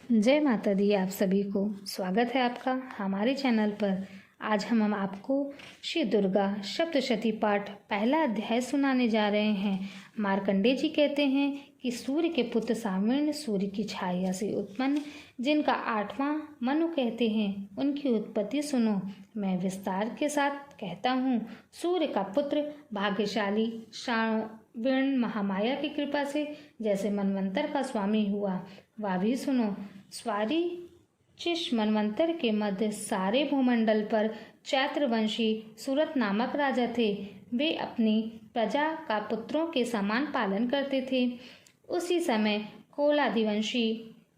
जय माता दी। आप सभी को स्वागत है आपका हमारे चैनल पर। आज हम आपको श्री दुर्गा सप्तशती पाठ पहला अध्याय सुनाने जा रहे हैं। मार्कंडेय जी कहते हैं कि सूर्य के पुत्र साविण्य सूर्य की छाया से उत्पन्न, जिनका 8वां मनु कहते हैं, उनकी उत्पत्ति सुनो। मैं विस्तार के साथ कहता हूँ। सूर्य का पुत्र भाग्यशाली साविण्य महामाया की कृपा से जैसे मनवंतर का स्वामी हुआ, वह भी सुनो। स्वारिचिश मनवंतर के मध्य सारे भूमंडल पर चैत्रवंशी सूरत नामक राजा थे। वे अपनी प्रजा का पुत्रों के समान पालन करते थे। उसी समय कोलादिवंशी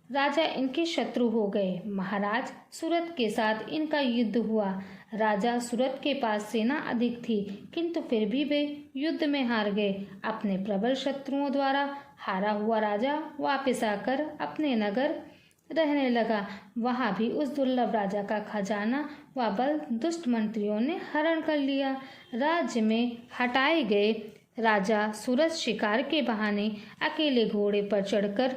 राजा इनके शत्रु हो गए। महाराज सूरत के साथ इनका युद्ध हुआ। राजा सूरत के पास सेना अधिक थी, किंतु फिर भी वे युद्ध में हार गए। अपने प्रबल शत्रुओं द्वारा हारा हुआ राजा वापस आकर अपने नगर रहने लगा। वहां भी उस दुर्लभ राजा का खजाना व बल दुष्ट मंत्रियों ने हरण कर लिया। राज्य में हटाए गए राजा सूरज शिकार के बहाने अकेले घोड़े पर चढ़कर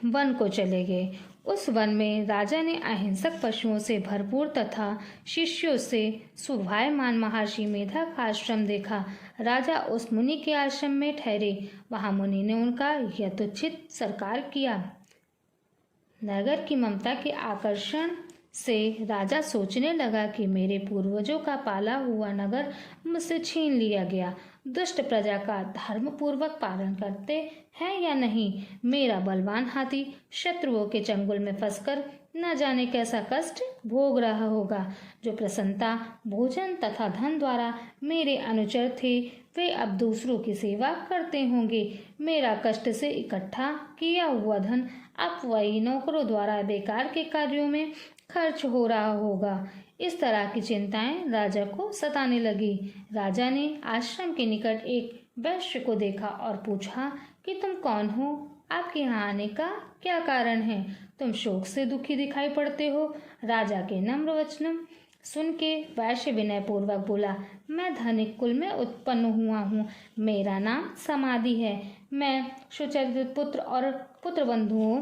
वन को चले गए। उस वन में राजा ने अहिंसक पशुओं से भरपूर तथा शिष्यों से सुभायमान महर्षि मेधा का आश्रम देखा। राजा उस मुनि के आश्रम में ठहरे। वहां मुनि ने उनका यथोचित सत्कार किया। नगर की ममता के आकर्षण से राजा सोचने लगा कि मेरे पूर्वजों का पाला हुआ नगर मुझसे छीन लिया गया। दुष्ट प्रजा का धर्म पूर्वक पालन करते हैं या नहीं। मेरा बलवान हाथी शत्रुओं के चंगुल में फंसकर न जाने कैसा कष्ट भोग रहा होगा। जो प्रसन्नता भोजन तथा धन द्वारा मेरे अनुचर थे, वे अब दूसरों की सेवा करते होंगे। मेरा कष्ट से इकट्ठा किया हुआ धन अब वही नौकरों द्वारा बेकार के कार्यों में खर्च हो रहा होगा। इस तरह की चिंताएं राजा को सताने लगी। राजा ने आश्रम के निकट एक वैश्य को देखा और पूछा कि तुम कौन हो? आपके यहाँ आने का क्या कारण है? तुम शोक से दुखी दिखाई पड़ते हो। राजा के नम्र वचन सुन के वैश्य विनय पूर्वक बोला, मैं धनिक कुल में उत्पन्न हुआ हूँ। मेरा नाम समाधि है। मैं सुचरित पुत्र और पुत्र बंधुओं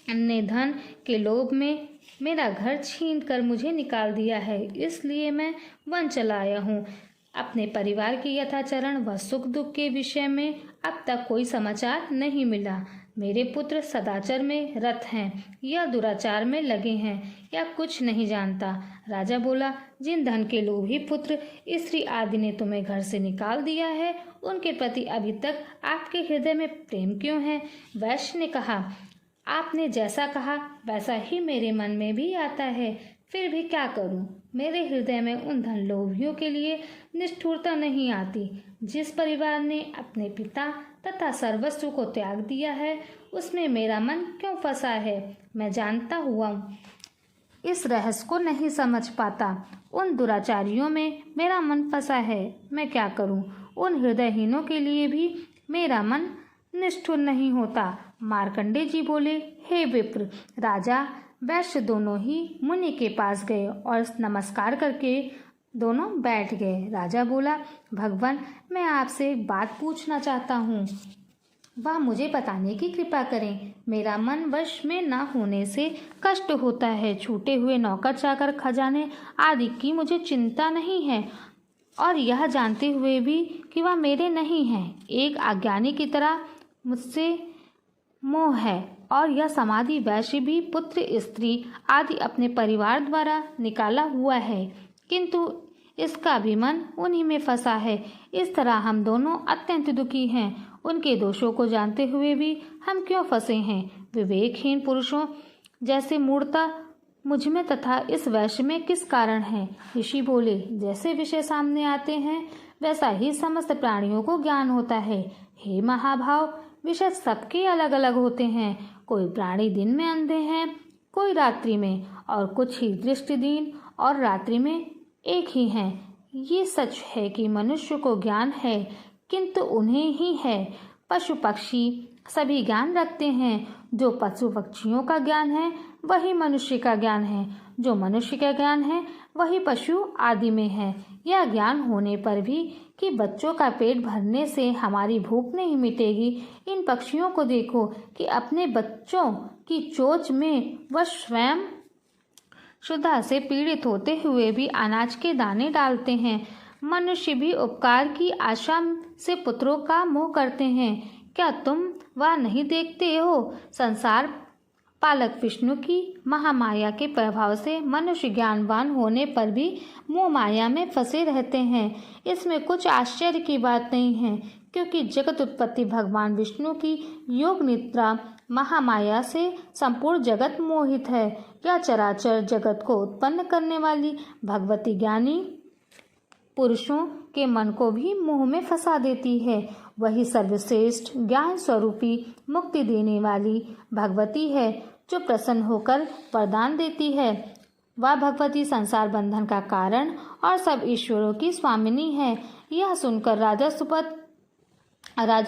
ने धन के लोभ में मेरा घर छीन कर मुझे निकाल दिया है, इसलिए मैं वन चला आया हूँ। अपने परिवार के यथाचरण व सुख दुख के विषय में अब तक कोई समाचार नहीं मिला। मेरे पुत्र सदाचार में रत हैं या दुराचार में लगे हैं या कुछ नहीं जानता। राजा बोला, जिन धन के लोभी पुत्र स्त्री आदि ने तुम्हें घर से निकाल दिया है, उनके प्रति अभी तक आपके हृदय में प्रेम क्यों है? वैश्य ने कहा, आपने जैसा कहा वैसा ही मेरे मन में भी आता है। फिर भी क्या करूं? मेरे हृदय में उन धन लोभियों के लिए निष्ठुरता नहीं आती। जिस परिवार ने अपने पिता तथा सर्वस्व को त्याग दिया है, उसमें मेरा मन क्यों फंसा है? मैं जानता हुआ इस रहस्य को नहीं समझ पाता। उन दुराचारियों में मेरा मन फंसा है। मैं क्या करूं? उन हृदयहीनों के लिए भी मेरा मन निष्ठुर नहीं होता। मार्कंडेय जी बोले, हे विप्र, राजा वैश्य दोनों ही मुनि के पास गए और नमस्कार करके दोनों बैठ गए। राजा बोला, भगवान, मैं आपसे एक बात पूछना चाहता हूँ, वह मुझे बताने की कृपा करें। मेरा मन वश में न होने से कष्ट होता है। छूटे हुए नौकर चाकर खजाने आदि की मुझे चिंता नहीं है, और यह जानते हुए भी कि वह मेरे नहीं हैं। एक अज्ञानी की तरह मुझसे मोह है, और यह समाधि वैश्य भी पुत्र स्त्री आदि अपने परिवार द्वारा निकाला हुआ है, किंतु इसका भी मन उन्हीं में फंसा है। इस तरह हम दोनों अत्यंत दुखी हैं। उनके दोषों को जानते हुए भी हम क्यों फंसे हैं? विवेकहीन पुरुषों जैसे मूढ़ता मुझ में तथा इस वैश्य में किस कारण है? ऋषि बोले, जैसे विषय सामने आते हैं वैसा ही समस्त प्राणियों को ज्ञान होता है। हे महाभाव, विषय सबके अलग अलग होते हैं। कोई प्राणी दिन में अंधे हैं, कोई रात्रि में, और कुछ ही दृष्टि दिन और रात्रि में एक ही हैं। ये सच है कि मनुष्य को ज्ञान है, किंतु उन्हें ही है। पशु पक्षी सभी ज्ञान रखते हैं। जो पशु पक्षियों का ज्ञान है वही मनुष्य का ज्ञान है, जो मनुष्य का ज्ञान है वही पशु आदि में है। यह ज्ञान होने पर भी कि बच्चों का पेट भरने से हमारी भूख नहीं मिटेगी। इन पक्षियों को देखो कि अपने बच्चों की चोंच में वह स्वयं क्षुधा से पीड़ित होते हुए भी अनाज के दाने डालते हैं। मनुष्य भी उपकार की आशा से पुत्रों का मोह करते हैं। क्या तुम वह नहीं देखते हो? संसार पालक विष्णु की महामाया के प्रभाव से मनुष्य ज्ञानवान होने पर भी मोह माया में फंसे रहते हैं। इसमें कुछ आश्चर्य की बात नहीं है, क्योंकि जगत उत्पत्ति भगवान विष्णु की योग निद्रा महामाया से संपूर्ण जगत मोहित है। यह चराचर जगत को उत्पन्न करने वाली भगवती ज्ञानी पुरुषों के मन को भी मोह में फंसा देती है। वही सर्वश्रेष्ठ ज्ञान स्वरूपी मुक्ति देने वाली भगवती है, जो प्रसन्न होकर वरदान देती है। वह भगवती संसार बंधन का कारण और सब ईश्वरों की स्वामिनी है। यह सुनकर राजा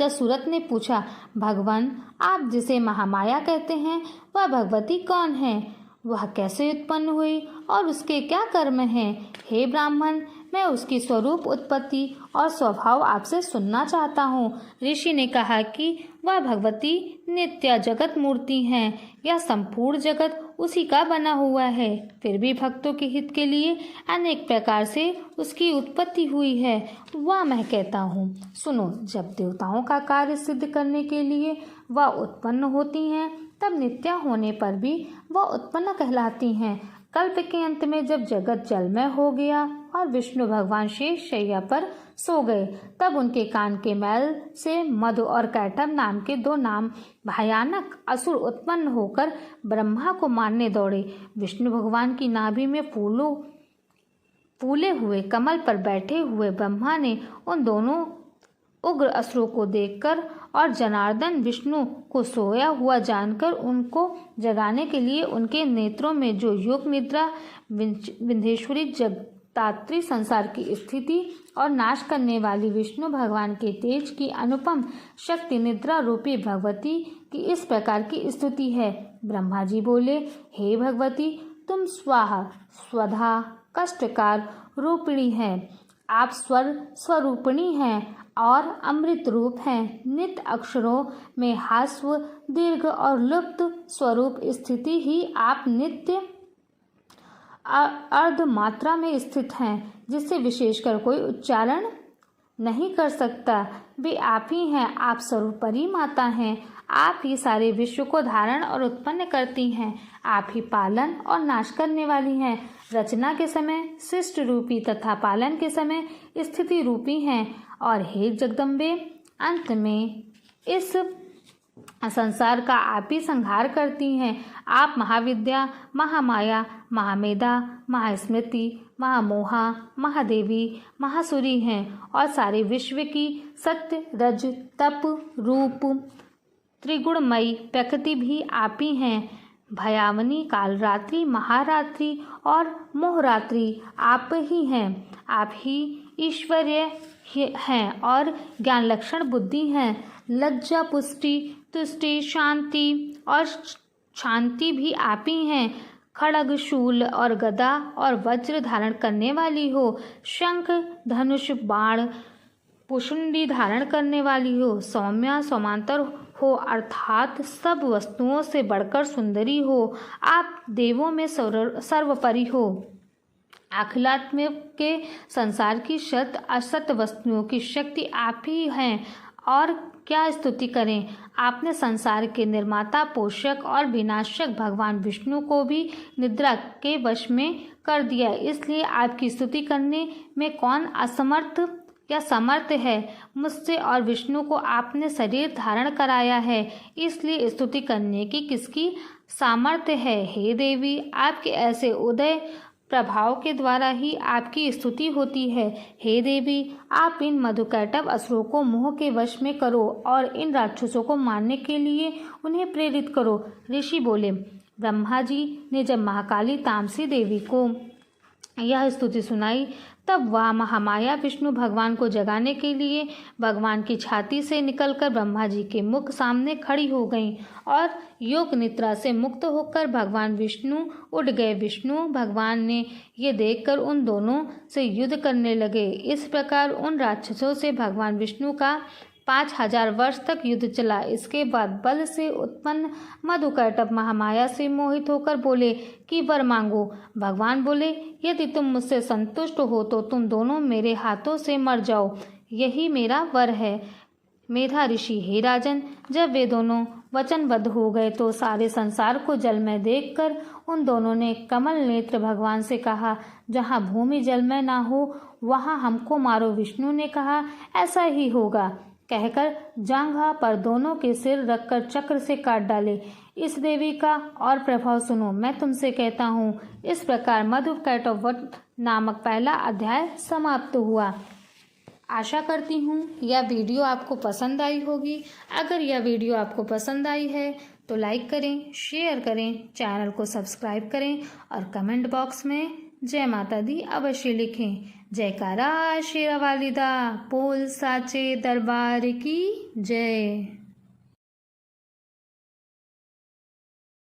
सूरत ने पूछा, भगवान, आप जिसे महामाया कहते हैं वह भगवती कौन है? वह कैसे उत्पन्न हुई और उसके क्या कर्म हैं? हे ब्राह्मण, मैं उसकी स्वरूप, उत्पत्ति और स्वभाव आपसे सुनना चाहता हूँ। ऋषि ने कहा कि वह भगवती नित्य जगत मूर्ति हैं। यह संपूर्ण जगत उसी का बना हुआ है। फिर भी भक्तों के हित के लिए अनेक प्रकार से उसकी उत्पत्ति हुई है। वह मैं कहता हूँ, सुनो। जब देवताओं का कार्य सिद्ध करने के लिए वह उत्पन्न होती हैं, तब नित्य होने पर भी वह उत्पन्न कहलाती हैं। कल्प के अंत में जब जगत जलमय हो गया और विष्णु भगवान शेष शैया पर सो गए, तब उनके कान के मैल से मधु और कैटभ नाम के दो नाम भयानक असुर उत्पन्न होकर ब्रह्मा को मारने दौड़े। विष्णु भगवान की नाभि में फूले हुए कमल पर बैठे हुए ब्रह्मा ने उन दोनों उग्र असुरों को देखकर और जनार्दन विष्णु को सोया हुआ जानकर उनको जगाने के लिए उनके नेत्रों में जो योग निद्रा विंध्येश्वरी जगतात्री संसार की स्थिति और नाश करने वाली विष्णु भगवान के तेज की अनुपम शक्ति निद्रा रूपी भगवती की इस प्रकार की स्तुति है। ब्रह्मा जी बोले, हे भगवती, तुम स्वाहा स्वधा कष्टकार रूपिणी हैं। आप स्वर स्वरूपिणी हैं और अमृत रूप हैं। नित्य अक्षरों में हास्व, दीर्घ और लुप्त स्वरूप स्थिति ही आप नित्य अर्ध मात्रा में स्थित हैं, जिससे विशेषकर कोई उच्चारण नहीं कर सकता। वे आप ही हैं। आप स्वरूपरी माता हैं। आप ही सारे विश्व को धारण और उत्पन्न करती हैं। आप ही पालन और नाश करने वाली हैं। रचना के समय सृष्टि रूपी तथा पालन के समय स्थिति रूपी हैं। और हे जगदम्बे, अंत में इस संसार का आप ही संहार करती हैं। आप महाविद्या, महामाया, महामेधा, महास्मृति, महामोहा, महादेवी, महासुरी हैं और सारे विश्व की सत्य, रज, तप, रूप, त्रिगुणमयी प्रकृति भी आप ही हैं। भयावनी, कालरात्रि, महारात्रि और मोहरात्रि आप ही हैं। आप ही ईश्वर्य हैं और ज्ञान लक्षण बुद्धि हैं। लज्जा, पुष्टि, तुष्टि, शांति और शांति भी आप ही हैं। खड्ग, शूल और गदा और वज्र धारण करने वाली हो। शंख, धनुष, बाण, पुष्पंडी धारण करने वाली हो। सौम्या, समांतर हो, अर्थात सब वस्तुओं से बढ़कर सुंदरी हो। आप देवों में सर्वोपरि हो। अखिलात्म के संसार की शत असत वस्तुओं की शक्ति आप ही हैं। और क्या स्तुति करें। आपने संसार के निर्माता, पोषक और विनाशक भगवान विष्णु को भी निद्रा के वश में कर दिया। इसलिए आपकी स्तुति करने में कौन असमर्थ या समर्थ है। मुझसे और विष्णु को आपने शरीर धारण कराया है, इसलिए स्तुति करने की किसकी सामर्थ्य है। हे देवी, आपके ऐसे उदय प्रभाव के द्वारा ही आपकी स्तुति होती है। हे देवी, आप इन मधुकैटभ असुरों को मोह के वश में करो और इन राक्षसों को मारने के लिए उन्हें प्रेरित करो। ऋषि बोले, ब्रह्मा जी ने जब महाकाली तामसी देवी को यह स्तुति सुनाई। तब वह महामाया विष्णु भगवान को जगाने के लिए भगवान की छाती से निकलकर ब्रह्मा जी के मुख सामने खड़ी हो गईं और योग निद्रा से मुक्त होकर भगवान विष्णु उठ गए। विष्णु भगवान ने ये देखकर उन दोनों से युद्ध करने लगे। इस प्रकार उन राक्षसों से भगवान विष्णु का 5000 वर्ष तक युद्ध चला। इसके बाद बल से उत्पन्न मधुकैटभ महामाया से मोहित होकर बोले कि वर मांगो। भगवान बोले, यदि तुम मुझसे संतुष्ट हो तो तुम दोनों मेरे हाथों से मर जाओ, यही मेरा वर है। मेधा ऋषि, हे राजन, जब वे दोनों वचनबद्ध हो गए तो सारे संसार को जल में देखकर उन दोनों ने कमल नेत्र भगवान से कहा, जहाँ भूमि जल में ना हो वहाँ हमको मारो। विष्णु ने कहा, ऐसा ही होगा, कहकर जांघा पर दोनों के सिर रखकर चक्र से काट डाले। इस देवी का और प्रभाव सुनो, मैं तुमसे कहता हूँ। इस प्रकार मधुकैटभ वध नामक पहला अध्याय समाप्त हुआ। आशा करती हूँ यह वीडियो आपको पसंद आई होगी। अगर यह वीडियो आपको पसंद आई है तो लाइक करें, शेयर करें, चैनल को सब्सक्राइब करें और कमेंट बॉक्स में जय माता दी अवश्य लिखें। जयकारा शेरा वालिदा बोल साचे दरबार की जय।